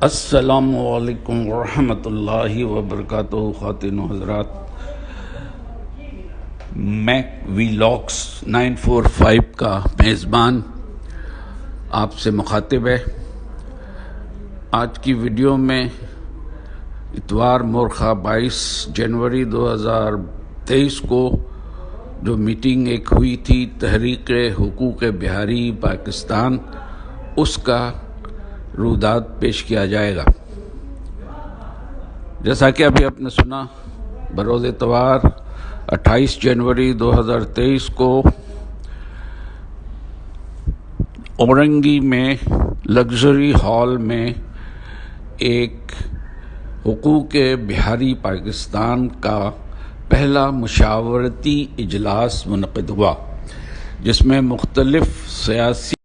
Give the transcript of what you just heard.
السلام علیکم ورحمۃ اللہ وبرکاتہ۔ خواتین و حضرات، میک ویلاگس 945 کا میزبان آپ سے مخاطب ہے۔ آج کی ویڈیو میں اتوار مورخہ 22 جنوری 2023 کو جو میٹنگ ایک ہوئی تھی تحریک حقوق بہاری پاکستان، اس کا روداد پیش کیا جائے گا۔ جیسا کہ ابھی آپ نے سنا، بروز اتوار 28 جنوری 2023 کو اورنگی میں لگژری ہال میں ایک حقوق بہاری پاکستان کا پہلا مشاورتی اجلاس منعقد ہوا، جس میں مختلف سیاسی